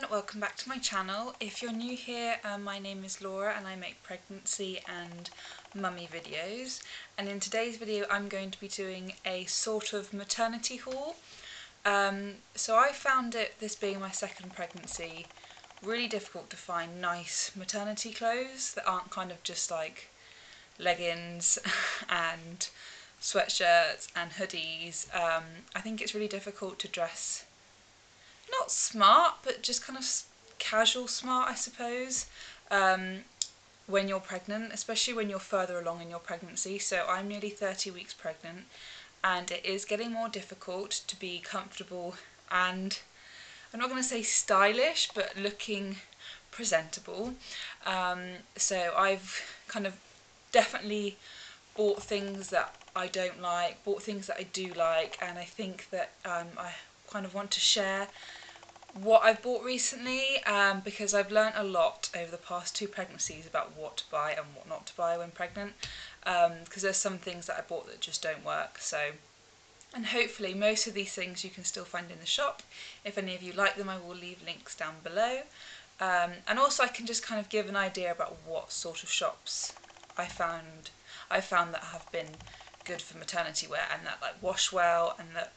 welcome back to my channel. If you're new here, my name is Laura and I make pregnancy and mummy videos, and in today's video I'm going to be doing a sort of maternity haul. So I found this being my second pregnancy, really difficult to find nice maternity clothes that aren't kind of just like leggings and sweatshirts and hoodies. I think it's really difficult to dress not smart, but just kind of casual smart, I suppose, when you're pregnant, especially when you're further along in your pregnancy. So I'm nearly 30 weeks pregnant, and it is getting more difficult to be comfortable and, I'm not going to say stylish, but looking presentable. So I've kind of definitely bought things that I don't like, bought things that I do like, and I think that I kind of want to share what I've bought recently, because I've learnt a lot over the past 2 pregnancies about what to buy and what not to buy when pregnant, because there's some things that I bought that just don't work. So, and hopefully most of these things you can still find in the shop. If any of you like them, I will leave links down below, and also I can just kind of give an idea about what sort of shops I found that have been good for maternity wear and that like wash well and that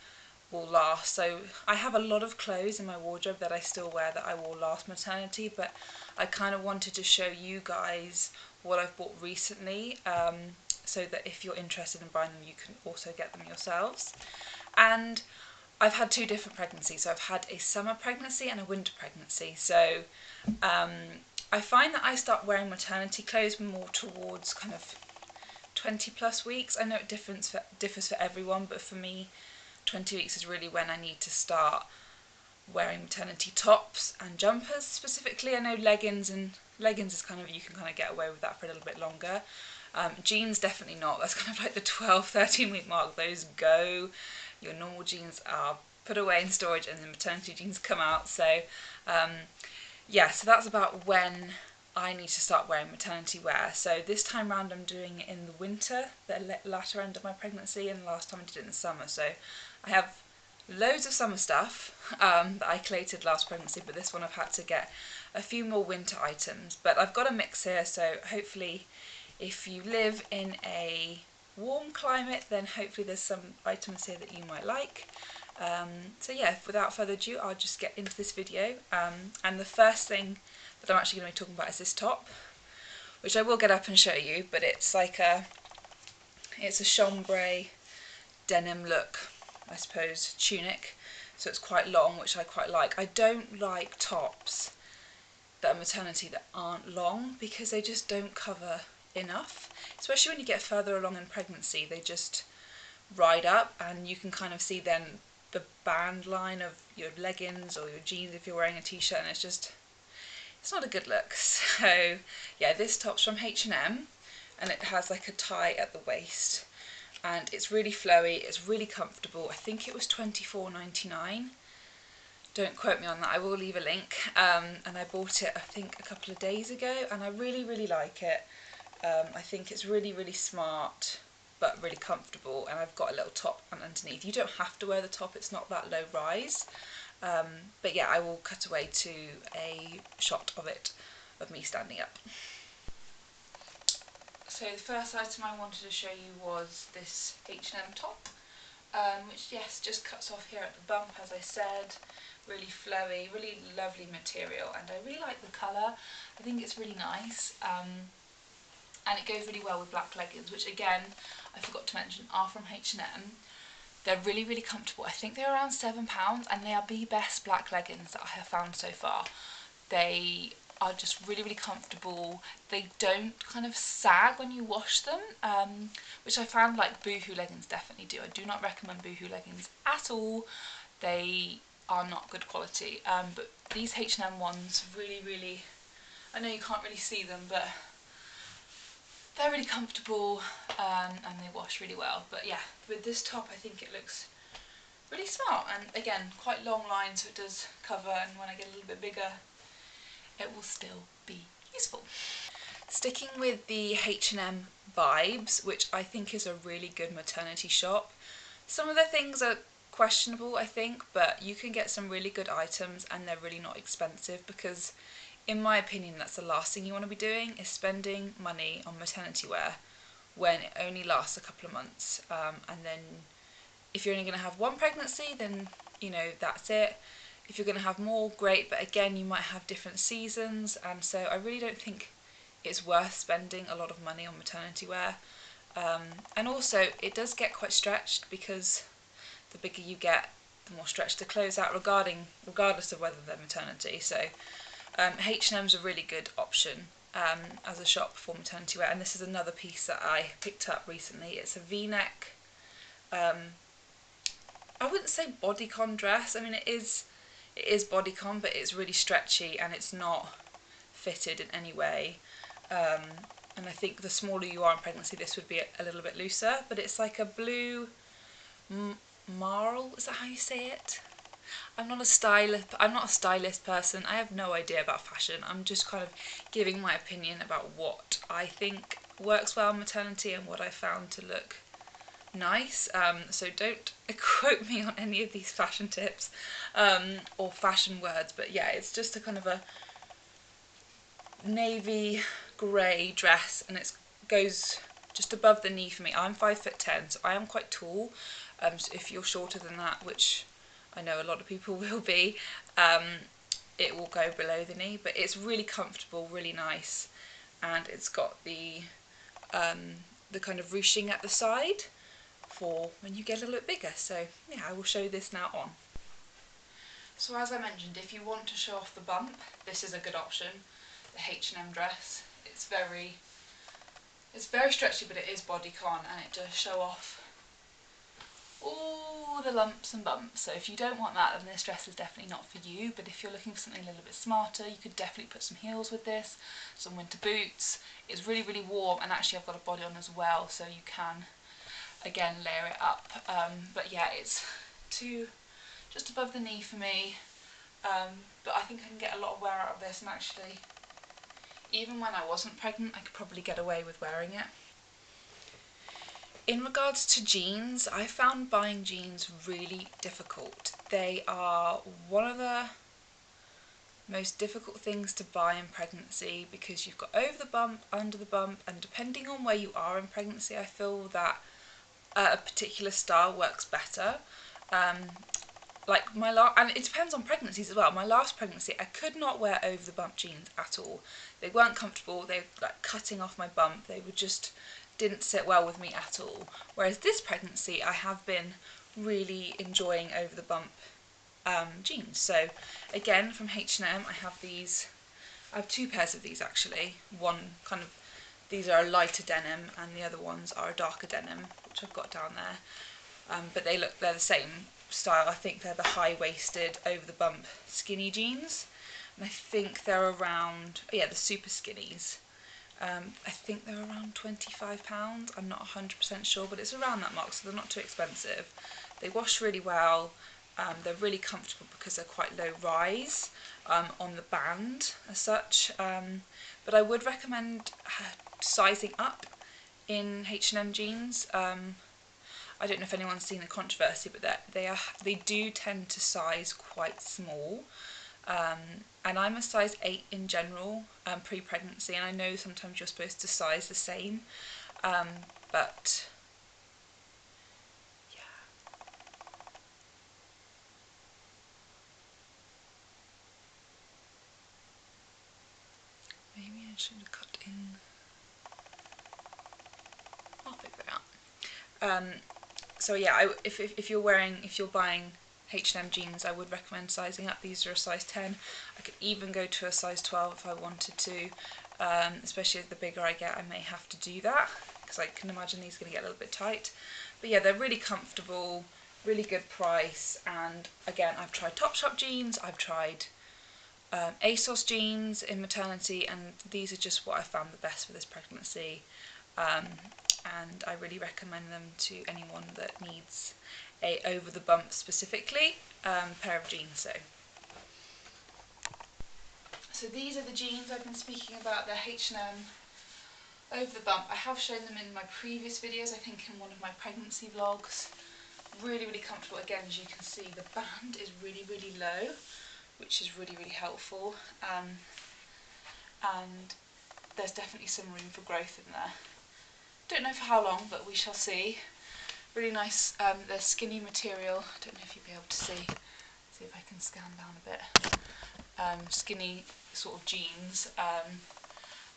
will last. So I have a lot of clothes in my wardrobe that I still wear that I will last maternity, but I kind of wanted to show you guys what I've bought recently, so that if you're interested in buying them you can also get them yourselves. And I've had 2 different pregnancies, so I've had a summer pregnancy and a winter pregnancy. So I find that I start wearing maternity clothes more towards kind of 20 plus weeks. I know it differs for everyone, but for me 20 weeks is really when I need to start wearing maternity tops and jumpers specifically. I know leggings is kind of, you can kind of get away with that for a little bit longer. Jeans definitely not. That's kind of like the 12-13 week mark. Those go. Your normal jeans are put away in storage and the maternity jeans come out. So yeah, so that's about when I need to start wearing maternity wear. So this time round I'm doing it in the winter, the latter end of my pregnancy, and last time I did it in the summer. So I have loads of summer stuff that I collated last pregnancy, but this one I've had to get a few more winter items. But I've got a mix here, so hopefully if you live in a warm climate, then hopefully there's some items here that you might like. So yeah, without further ado, I'll just get into this video. And the first thing that I'm actually going to be talking about is this top, which I will get up and show you, but it's like it's a chambray denim look, I suppose, tunic, so it's quite long, which I quite like. I don't like tops that are maternity that aren't long because they just don't cover enough, especially when you get further along in pregnancy. They just ride up and you can kind of see then the band line of your leggings or your jeans if you're wearing a t-shirt, and it's not a good look. So yeah, this top's from H&M and it has like a tie at the waist and it's really flowy, it's really comfortable. I think it was £24.99. Don't quote me on that, I will leave a link. And I bought it I think a couple of days ago and I really like it. I think it's really smart but really comfortable, and I've got a little top on underneath. You don't have to wear the top, it's not that low rise. But yeah, I will cut away to a shot of me standing up. So the first item I wanted to show you was this H&M top, which yes, just cuts off here at the bump, as I said. Really flowy, really lovely material, and I really like the colour. I think it's really nice, and it goes really well with black leggings, which again, I forgot to mention, are from H&M. They're really comfortable. I think they're around £7 and they are the best black leggings that I have found so far. They are just really comfortable. They don't kind of sag when you wash them, which I found like Boohoo leggings definitely do. I do not recommend Boohoo leggings at all. They are not good quality, but these H&M ones really, I know you can't really see them, but they're really comfortable, and they wash really well. But yeah, with this top I think it looks really smart, and again quite long line, so it does cover, and when I get a little bit bigger it will still be useful. Sticking with the H&M vibes, which I think is a really good maternity shop. Some of the things are questionable, I think, but you can get some really good items and they're really not expensive, because in my opinion that's the last thing you want to be doing, is spending money on maternity wear when it only lasts a couple of months, and then if you're only going to have one pregnancy, then you know that's it. If you're going to have more, great, but again you might have different seasons, and so I really don't think it's worth spending a lot of money on maternity wear. And also it does get quite stretched, because the bigger you get, the more stretched the clothes out, regardless of whether they're maternity. So H&M's a really good option as a shop for maternity wear, and this is another piece that I picked up recently. It's a V-neck, I wouldn't say bodycon dress. I mean it is bodycon, but it's really stretchy and it's not fitted in any way. And I think the smaller you are in pregnancy, this would be a little bit looser, but it's like a blue marl, is that how you say it? I'm not a stylist person. I have no idea about fashion. I'm just kind of giving my opinion about what I think works well in maternity and what I found to look nice. So don't quote me on any of these fashion tips or fashion words, but yeah, it's just a kind of a navy grey dress, and it goes just above the knee for me. I'm 5'10", so I am quite tall. So if you're shorter than that, which I know a lot of people will be, it will go below the knee, but it's really comfortable, really nice, and it's got the kind of ruching at the side for when you get a little bit bigger. So yeah, I will show this now on. So as I mentioned, if you want to show off the bump, this is a good option. The H&M dress. It's very stretchy, but it is bodycon, and it does show off all the lumps and bumps. So if you don't want that, then this dress is definitely not for you. But if you're looking for something a little bit smarter, you could definitely put some heels with this, some winter boots. It's really, really warm, and actually I've got a body on as well, so you can again layer it up. But yeah, it's just above the knee for me, but I think I can get a lot of wear out of this, and actually even when I wasn't pregnant I could probably get away with wearing it. In regards to jeans, I found buying jeans really difficult. They are one of the most difficult things to buy in pregnancy, because you've got over the bump, under the bump, and depending on where you are in pregnancy, I feel that a particular style works better. Like and it depends on pregnancies as well. My last pregnancy, I could not wear over the bump jeans at all. They weren't comfortable. They were like cutting off my bump. They didn't sit well with me at all. Whereas this pregnancy, I have been really enjoying over the bump jeans. So again, from H&M, I have these. I have two pairs of these actually. These are a lighter denim, and the other ones are a darker denim, which I've got down there. But they're the same style. I think they're the high-waisted, over-the-bump skinny jeans, and I think they're around, the super skinnies. I think they're around £25. I'm not 100% sure, but it's around that mark, so they're not too expensive. They wash really well. They're really comfortable because they're quite low rise on the band as such. But I would recommend sizing up in H&M jeans. I don't know if anyone's seen the controversy, but they do tend to size quite small. And I'm a size 8 in general, pre-pregnancy, and I know sometimes you're supposed to size the same, but yeah. Maybe I should have cut in. I'll figure it out. So yeah, if you're buying H&M jeans, I would recommend sizing up. These are a size 10. I could even go to a size 12 if I wanted to, especially as the bigger I get, I may have to do that, because I can imagine these are going to get a little bit tight. But yeah, they're really comfortable, really good price, and again, I've tried Topshop jeans, I've tried Asos jeans in maternity, and these are just what I found the best for this pregnancy. And I really recommend them to anyone that needs a over the bump specifically pair of jeans. So these are the jeans I've been speaking about. They're H&M over the bump. I have shown them in my previous videos, I think in one of my pregnancy vlogs. Really, really comfortable. Again, as you can see, the band is really, really low, which is really, really helpful. And there's definitely some room for growth in there. Don't know for how long, but we shall see. Really nice, they're skinny material. Don't know if you'll be able to see if I can scan down a bit. Skinny sort of jeans.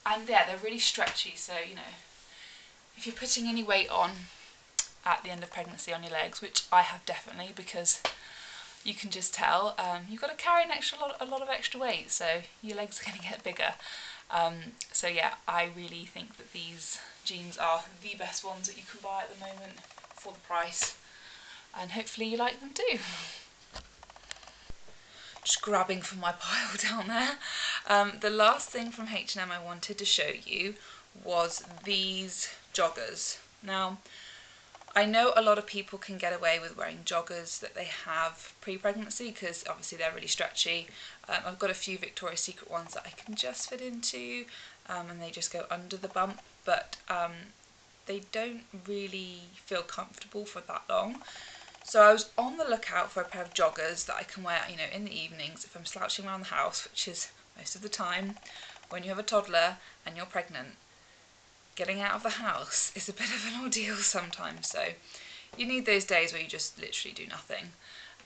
And yeah, they're really stretchy, so you know, if you're putting any weight on at the end of pregnancy on your legs, which I have definitely, because you can just tell, you've got to carry a lot of extra weight, so your legs are going to get bigger. So yeah, I really think that these jeans are the best ones that you can buy at the moment for the price, and hopefully you like them too. Just grabbing from my pile down there. The last thing from H&M I wanted to show you was these joggers. Now, I know a lot of people can get away with wearing joggers that they have pre-pregnancy because obviously they're really stretchy. I've got a few Victoria's Secret ones that I can just fit into, and they just go under the bump, but they don't really feel comfortable for that long. So I was on the lookout for a pair of joggers that I can wear, you know, in the evenings if I'm slouching around the house, which is most of the time when you have a toddler and you're pregnant. Getting out of the house is a bit of an ordeal sometimes, so you need those days where you just literally do nothing.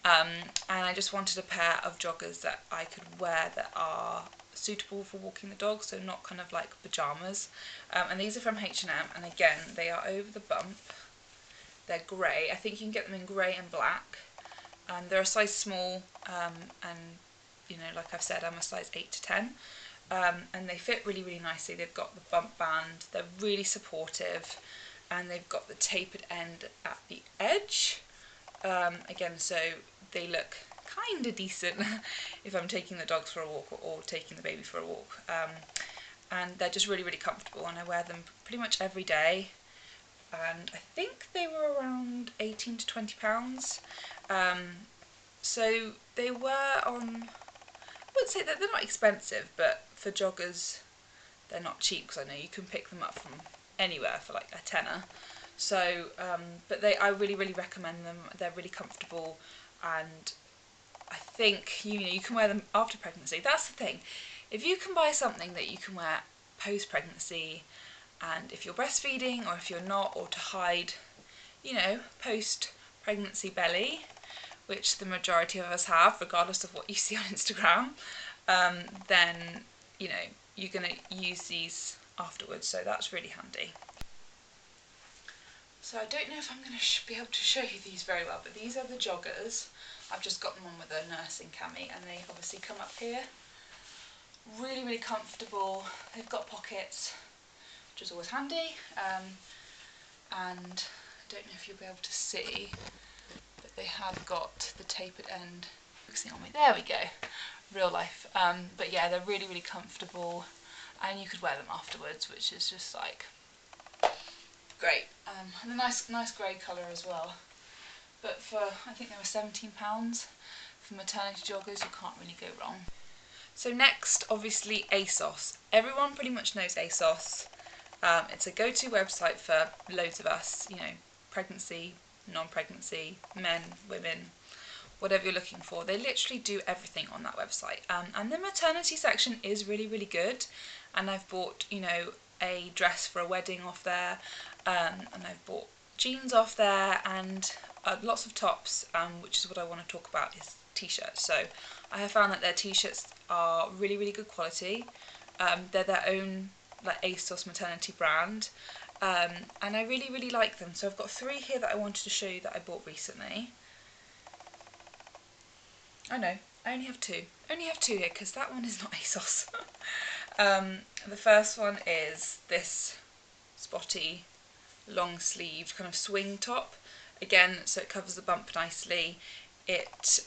And I just wanted a pair of joggers that I could wear that are suitable for walking the dog, so not kind of like pyjamas. And these are from H&M, and again, they are over the bump. They're grey. I think you can get them in grey and black. They're a size small, and you know, like I've said, I'm a size 8 to 10. And they fit really, really nicely. They've got the bump band, they're really supportive, and they've got the tapered end at the edge. Again, so they look kind of decent if I'm taking the dogs for a walk or taking the baby for a walk. And they're just really, really comfortable, and I wear them pretty much every day. And I think they were around 18 to 20 pounds. So they were on, I would say that they're not expensive, but for joggers they're not cheap, because I know you can pick them up from anywhere for like a tenner. So, but I really, really recommend them. They're really comfortable, and I think you can wear them after pregnancy. That's the thing. If you can buy something that you can wear post-pregnancy, and if you're breastfeeding or if you're not, or to hide, you know, post-pregnancy belly, which the majority of us have, regardless of what you see on Instagram, then, you know, you're going to use these afterwards, so that's really handy. So I don't know if I'm going to be able to show you these very well, but these are the joggers. I've just got them on with a nursing cami, and they obviously come up here. Really, really comfortable. They've got pockets, which is always handy, and I don't know if you'll be able to see, but they have got the tapered end focusing on me. There we go, real life. But yeah, they're really, really comfortable, and you could wear them afterwards, which is just like great. And a nice grey colour as well. But for, I think they were £17 for maternity joggers. You can't really go wrong. So next, obviously, Asos. Everyone pretty much knows Asos. It's a go-to website for loads of us, you know, pregnancy, non-pregnancy, men, women, whatever you're looking for. They literally do everything on that website. And the maternity section is really, really good. And I've bought, you know, a dress for a wedding off there, and I've bought jeans off there, and lots of tops, which is what I want to talk about, is t-shirts. So I have found that their t-shirts are really, really good quality. They're their own like Asos maternity brand, and I really, really like them. So I've got 3 here that I wanted to show you that I bought recently. I know, I only have 2. I only have 2 here because that one is not Asos. The first one is this spotty, long sleeved kind of swing top. Again, so it covers the bump nicely. It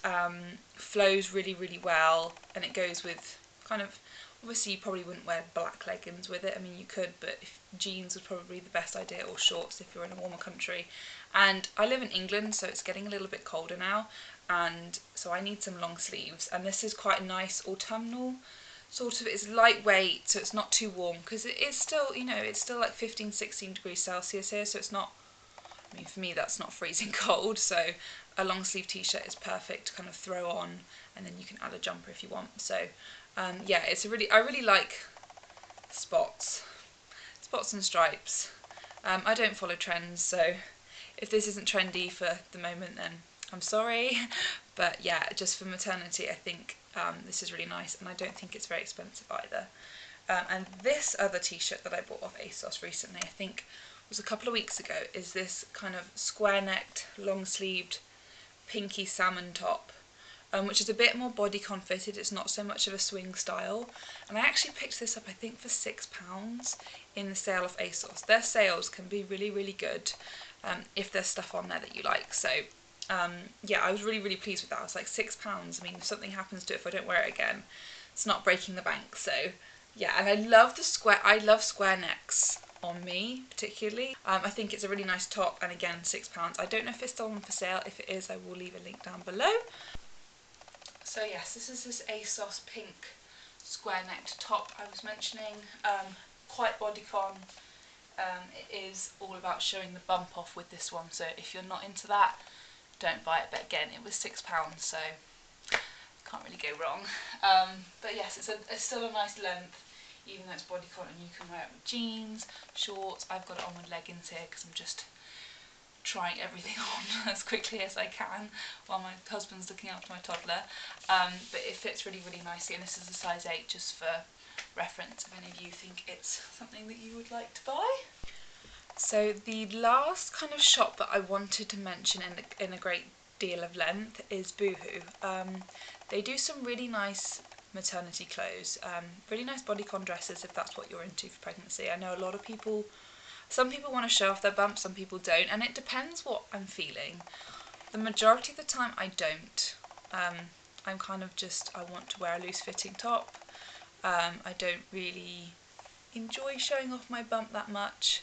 flows really, really well, and it goes with kind of, obviously you probably wouldn't wear black leggings with it. I mean, you could, but jeans would probably be the best idea, or shorts if you're in a warmer country. And I live in England, so it's getting a little bit colder now, and so I need some long sleeves. And this is quite a nice autumnal sort of, it's lightweight, so it's not too warm, because it is still, you know, it's still like 15-16 degrees Celsius here, so it's not I mean, for me that's not freezing cold, so a long sleeve t-shirt is perfect to kind of throw on, and then you can add a jumper if you want. So yeah, it's I really like spots and stripes. I don't follow trends, so if this isn't trendy for the moment, then I'm sorry. But yeah, just for maternity, I think this is really nice, and I don't think it's very expensive either. And this other t-shirt that I bought off Asos recently, I think was a couple of weeks ago, is this kind of square-necked, long-sleeved, pinky salmon top, which is a bit more bodycon fitted. It's not so much of a swing style. And I actually picked this up, I think, for £6 in the sale of Asos. Their sales can be really, really good if there's stuff on there that you like. So yeah, I was really, really pleased with that. I was like, £6. I mean, if something happens to it, if I don't wear it again, it's not breaking the bank. So yeah, and I love I love square necks on me particularly. I think it's a really nice top, and again, £6. I don't know if it's still on for sale. If it is, I will leave a link down below. So yes, this is this Asos Pink square necked top I was mentioning. Quite bodycon. It is all about showing the bump off with this one, so if you're not into that, don't buy it. But again, it was £6, so can't really go wrong. But yes, it's still a nice length, even though it's bodycon, and you can wear it with jeans, shorts. I've got it on with leggings here because I'm just trying everything on as quickly as I can while my husband's looking after my toddler. But it fits really, really nicely, and this is a size 8, just for reference if any of you think it's something that you would like to buy. So the last kind of shop that I wanted to mention in a great deal of length is Boohoo. They do some really nice maternity clothes, really nice bodycon dresses if that's what you're into for pregnancy. I know a lot of people, some people want to show off their bumps, some people don't, and it depends what I'm feeling. The majority of the time I don't. I'm kind of just, I want to wear a loose fitting top. I don't really enjoy showing off my bump that much.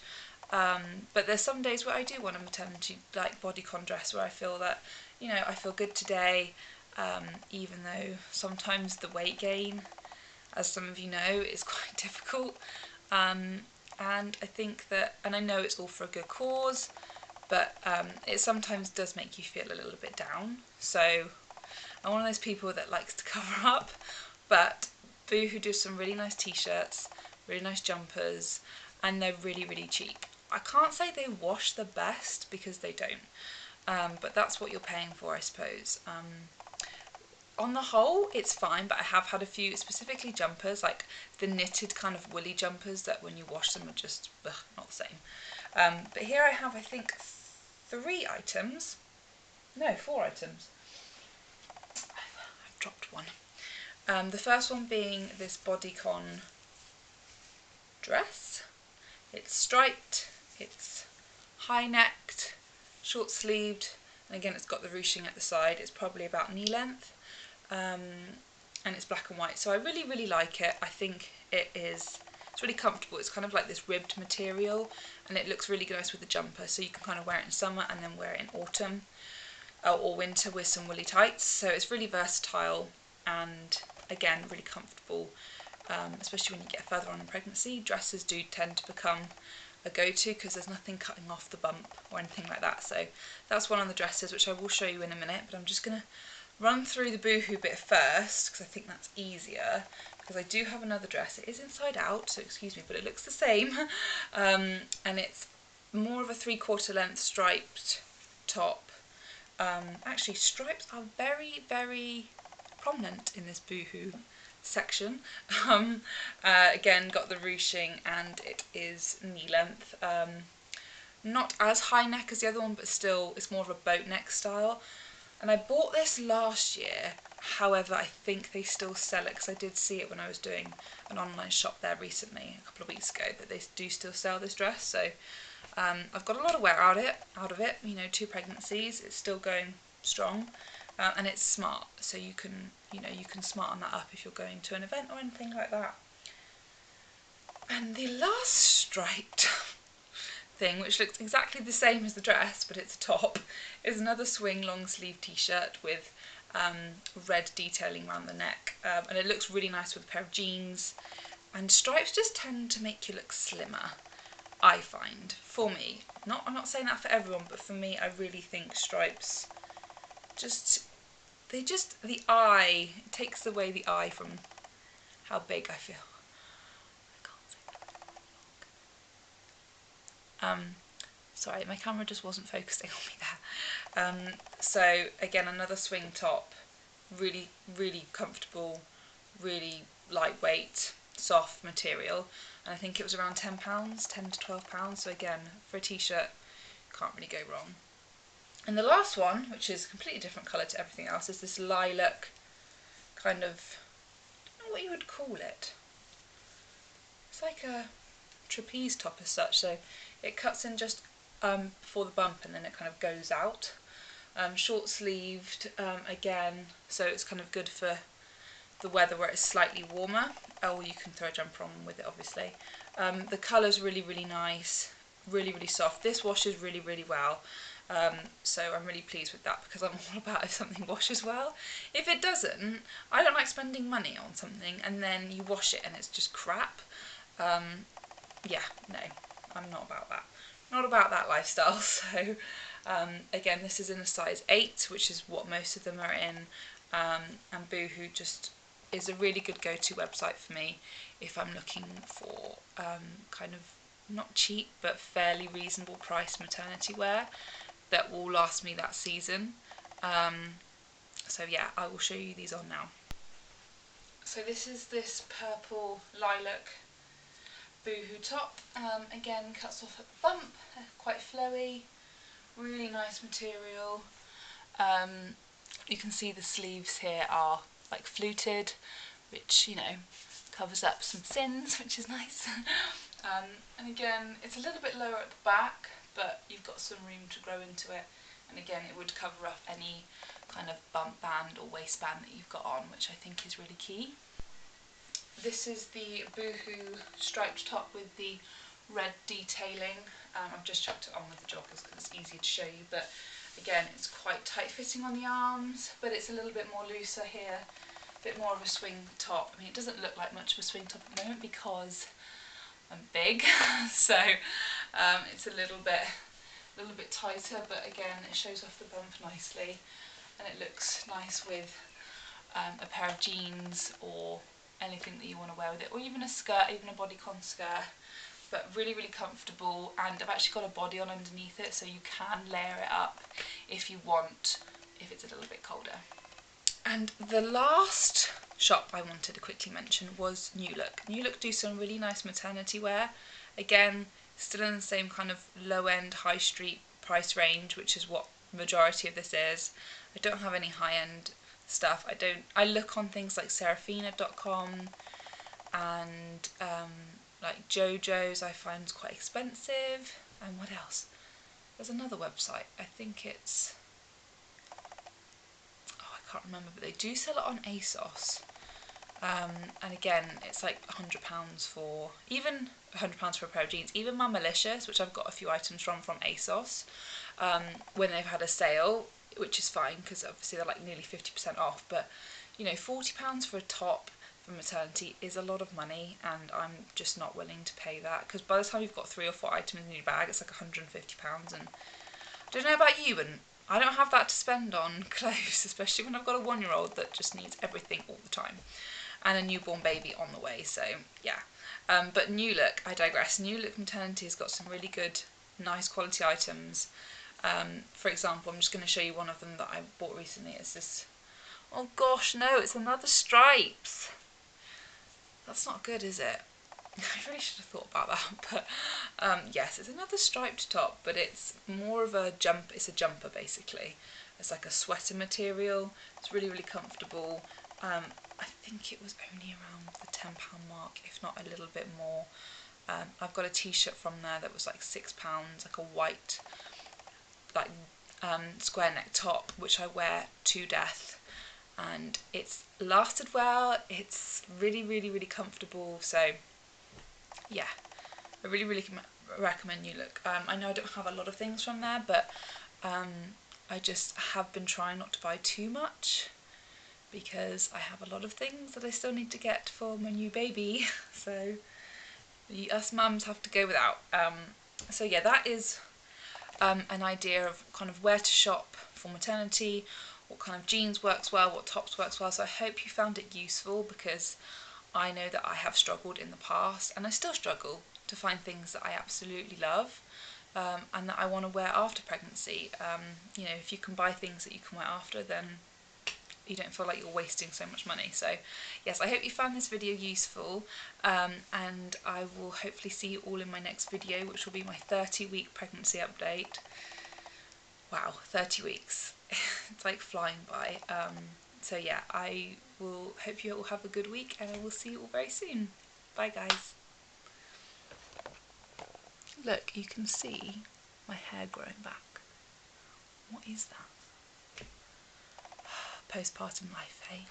But there's some days where I do want a maternity like bodycon dress where I feel that, you know, I feel good today, even though sometimes the weight gain, as some of you know, is quite difficult. And I think that, and I know it's all for a good cause, but it sometimes does make you feel a little bit down. So I'm one of those people that likes to cover up, but Boohoo do some really nice t-shirts, really nice jumpers, and they're really, really cheap. I can't say they wash the best because they don't, but that's what you're paying for, I suppose. On the whole, it's fine, but I have had a few, specifically jumpers, like the knitted kind of woolly jumpers that when you wash them are just not the same. But here I have, I think, 4 items. I've dropped one. The first one being this bodycon dress. It's striped, it's high-necked, short-sleeved, and again it's got the ruching at the side. It's probably about knee length, and it's black and white. So I really, really like it. I think it's really comfortable. It's kind of like this ribbed material, and it looks really nice with the jumper. So you can kind of wear it in summer and then wear it in autumn or winter with some woolly tights. So it's really versatile and again really comfortable. Especially when you get further on in pregnancy, dresses do tend to become a go-to because there's nothing cutting off the bump or anything like that. So that's one of the dresses, which I will show you in a minute, but I'm just going to run through the Boohoo bit first because I think that's easier, because I do have another dress. It is inside out, so excuse me, but it looks the same. And it's more of a 3/4 length striped top. Actually, stripes are very, very prominent in this Boohoo section. Again, got the ruching, and it is knee length. Not as high neck as the other one, but still it's more of a boat neck style. And I bought this last year, however I think they still sell it because I did see it when I was doing an online shop there recently, a couple of weeks ago, that they do still sell this dress. So I've got a lot of wear out of it, you know, 2 pregnancies, it's still going strong. And it's smart, so you can smarten that up if you're going to an event or anything like that. And the last striped thing, which looks exactly the same as the dress, but it's a top, is another swing long sleeve t-shirt with red detailing around the neck, and it looks really nice with a pair of jeans. And stripes just tend to make you look slimmer. I find, for me. I'm not saying that for everyone, but for me, I really think stripes the eye, it takes away the eye from how big I feel. Sorry, my camera just wasn't focusing on me there. So again, another swing top, really, really comfortable, really lightweight, soft material, and I think it was around £10, £10 to £12. So again, for a t-shirt, can't really go wrong. And the last one, which is a completely different colour to everything else, is this lilac kind of, I don't know what you would call it. It's like a trapeze top as such, so it cuts in just before the bump and then it kind of goes out. Short sleeved again, so it's kind of good for the weather where it's slightly warmer, or you can throw a jumper on with it obviously. The colour's really, really nice, really, really soft. This washes really, really well, so I'm really pleased with that because I'm all about if something washes well. If it doesn't, I don't like spending money on something and then you wash it and it's just crap. Yeah, no, I'm not about that. Not about that lifestyle. So again, this is in a size 8, which is what most of them are in, and Boohoo just is a really good go-to website for me if I'm looking for kind of not cheap but fairly reasonable price maternity wear that will last me that season. So yeah, I will show you these on now. So this is this purple lilac Boohoo top, again cuts off at the bump, quite flowy, really nice material. You can see the sleeves here are like fluted, which, you know, covers up some sins, which is nice. And again, it's a little bit lower at the back, but you've got some room to grow into it, and again it would cover up any kind of bump band or waistband that you've got on, which I think is really key. This is the Boohoo striped top with the red detailing. I've just chucked it on with the joggers because it's easier to show you, but again it's quite tight fitting on the arms, but it's a little bit more looser here, a bit more of a swing top. I mean, it doesn't look like much of a swing top at the moment because I'm big, so it's a little bit tighter, but again it shows off the bump nicely and it looks nice with a pair of jeans or anything that you want to wear with it, or even a skirt, even a bodycon skirt. But really, really comfortable, and I've actually got a body on underneath it, so you can layer it up if you want, if it's a little bit colder. And the last shop I wanted to quickly mention was New Look. New Look do some really nice maternity wear. Again, still in the same kind of low-end high street price range, which is what majority of this is. I don't have any high-end stuff. I look on things like Serafina.com and like JoJo's I find quite expensive, and what else? There's another website, I think it's, oh I can't remember, but they do sell it on Asos, and again it's like £100 for, even £100 for a pair of jeans. Even Mamalicious, which I've got a few items from Asos, when they've had a sale, which is fine because obviously they're like nearly 50% off, but you know, £40 for a top for maternity is a lot of money, and I'm just not willing to pay that, because by the time you've got 3 or 4 items in your bag it's like £150, and I don't know about you, but I don't have that to spend on clothes, especially when I've got a 1-year-old that just needs everything all the time and a newborn baby on the way. So yeah, but New Look, I digress. New Look maternity has got some really good, nice quality items. For example, I'm just going to show you one of them that I bought recently. It's this, oh gosh, no, it's another stripes. That's not good, is it? I really should have thought about that, but yes, it's another striped top, but it's more of a jump. It's a jumper basically. It's like a sweater material. It's really, really comfortable. I think it was only around the £10 mark, if not a little bit more. I've got a t-shirt from there that was like £6, like a white, like square neck top, which I wear to death, and it's lasted well. It's really, really, really comfortable. So yeah, I really, really recommend New Look. I know I don't have a lot of things from there, but I just have been trying not to buy too much because I have a lot of things that I still need to get for my new baby. So Us mums have to go without. So yeah, that is an idea of kind of where to shop for maternity, what kind of jeans works well, what tops works well. So I hope you found it useful, because I know that I have struggled in the past, and I still struggle to find things that I absolutely love and that I want to wear after pregnancy. You know, if you can buy things that you can wear after, then you don't feel like you're wasting so much money. So yes, I hope you found this video useful, and I will hopefully see you all in my next video, which will be my 30-week pregnancy update. Wow, 30 weeks. It's like flying by. So yeah, I will hope you all have a good week, and I will see you all very soon. Bye guys. Look, you can see my hair growing back. What is that? Postpartum life, eh?